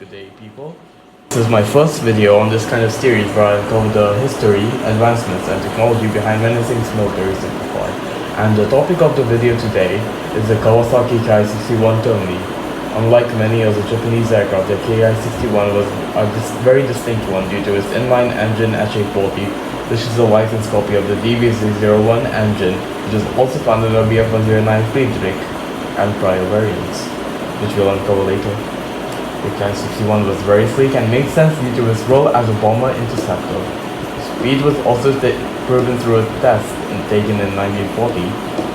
Good day, people. This is my first video on this kind of series where I cover the history, advancements, and technology behind many things military simplified. And the topic of the video today is the Kawasaki Ki-61 Tony. Unlike many of the Japanese aircraft, the Ki-61 was a very distinct one due to its inline engine HA40, which is a licensed copy of the DB601 engine, which is also found in the BF109 Friedrich and prior variants, which we'll uncover later. The Ki-61 was very sleek and made sense due to its role as a bomber interceptor. Speed was also proven through a test taken in 1940,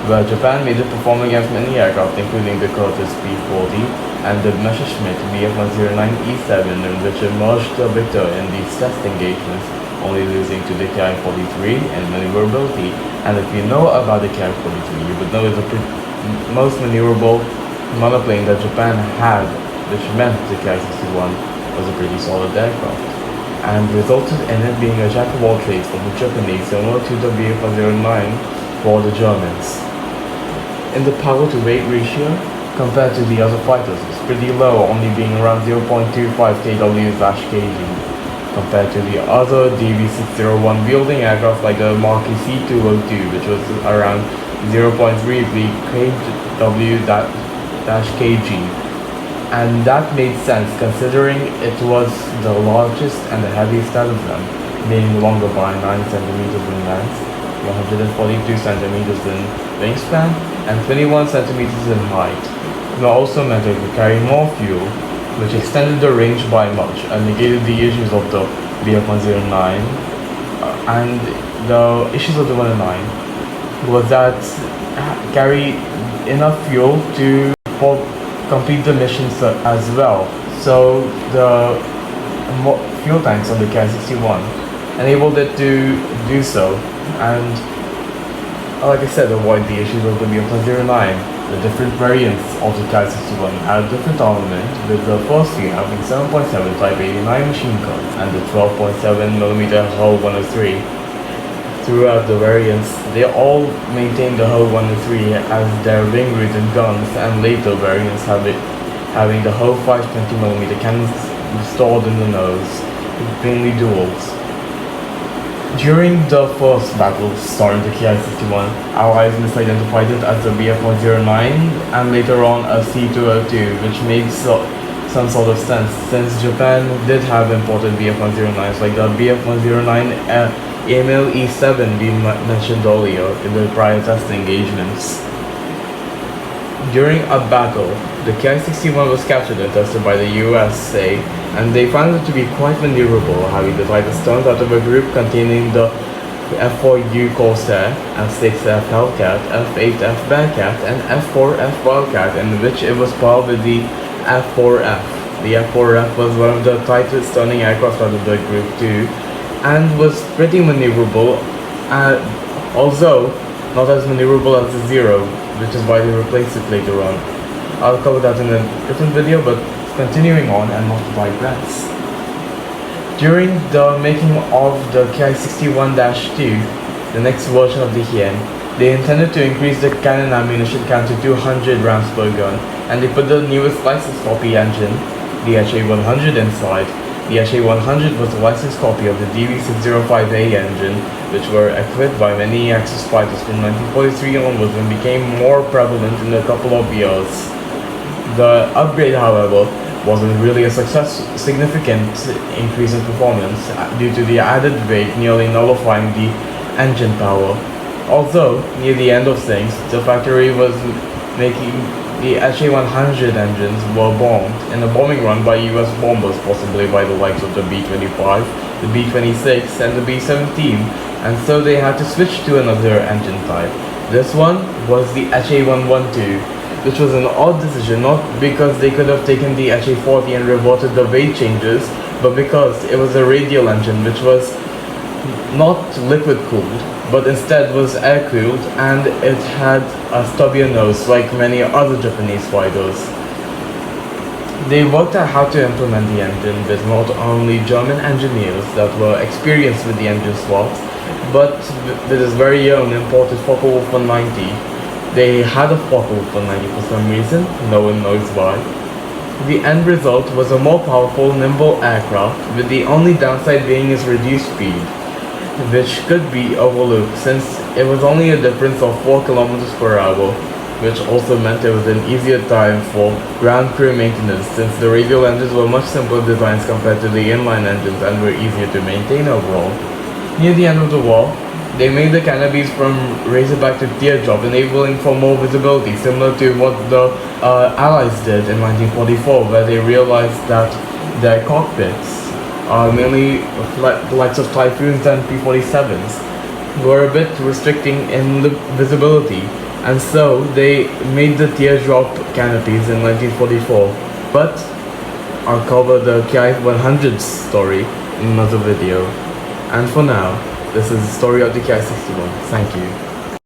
where Japan made it perform against many aircraft including the Curtiss P-40 and the Messerschmitt BF109E7, in which it emerged the victor in these test engagements, only losing to the Ki-43 in maneuverability. And if you know about the Ki-43, you would know it's the most maneuverable monoplane that Japan had, which meant the Ki-61 was a pretty solid aircraft, and resulted in it being a jack of all trades for the Japanese, similar to the BF109 for the Germans. In the power to weight ratio, compared to the other fighters, it's pretty low, only being around 0.25 kW/kg, compared to the other DB601 wielding aircraft like the Marquis C-202, which was around 0.33 kW/kg. And that made sense considering it was the largest and the heaviest out of them, being longer by 9 centimeters in length, 142 centimeters in wingspan, and 21 centimeters in height. It also meant it could carry more fuel, which extended the range by much and negated the issues of the BF109. And the issues of the 109 was that carry enough fuel to complete the missions as well. So the fuel tanks on the Ki-61 enabled it to do so, and like I said, avoid the issues of the BF109. The different variants of the Ki-61 had different armament, with the first three having 7.7 Type 89 machine guns and the 12.7mm hull 103. Throughout the variants, they all maintained the hull 103 as their wing root and guns, and later variants having the hull 520mm cannons installed in the nose, mainly duals. During the first battle starting the Ki-61, Allies misidentified it as the BF109 and later on a C-202, which makes some sort of sense since Japan did have imported BF109s like the BF109 EMIL E7 we mentioned earlier in the prior test engagements. During a battle, the Ki-61 was captured and tested by the USA, and they found it to be quite maneuverable, having the tightest turns out of a group containing the F4U Corsair, F6F Hellcat, F8F Bearcat, and F4F Wildcat, in which it was paired with the F4F. The F4F was one of the tightest turning aircraft out of the group too, and was pretty maneuverable, although not as maneuverable as the Zero, which is why they replaced it later on. I'll cover that in a different video, but continuing on and not to digress. During the making of the Ki-61-2, the next version of the Hien, they intended to increase the cannon ammunition count to 200 rounds per gun, and they put the newest licensed copy engine, the HA100, inside. The HA100 was a licensed copy of the DB605A engine, which were equipped by many Axis fighters from 1943 onwards and became more prevalent in a couple of years. The upgrade, however, wasn't really a significant increase in performance due to the added weight nearly nullifying the engine power. Although, near the end of things, the factory was making the HA100 engines were bombed in a bombing run by US bombers, possibly by the likes of the B-25, the B-26, and the B-17, and so they had to switch to another engine type. This one was the HA112, which was an odd decision, not because they could have taken the HA40 and reverted the weight changes, but because it was a radial engine which was not liquid cooled, but instead was air cooled, and it had a stubbier nose like many other Japanese fighters. They worked out how to implement the engine with not only German engineers that were experienced with the engine swaps, but with his very own imported Focke-Wulf 190. They had a Focke-Wulf 190 for some reason, no one knows why. The end result was a more powerful, nimble aircraft, with the only downside being its reduced speed, which could be overlooked since it was only a difference of 4 kilometers per hour, which also meant it was an easier time for ground crew maintenance since the radial engines were much simpler designs compared to the inline engines and were easier to maintain overall. Near the end of the war, they made the canopies from razorback to teardrop, enabling for more visibility, similar to what the Allies did in 1944, where they realized that their cockpits, mainly the likes of Typhoons and P-47s, were a bit restricting in the visibility, and so they made the teardrop canopies in 1944. But I'll cover the Ki-100's story in another video. And for now, this is the story of the Ki-61. Thank you.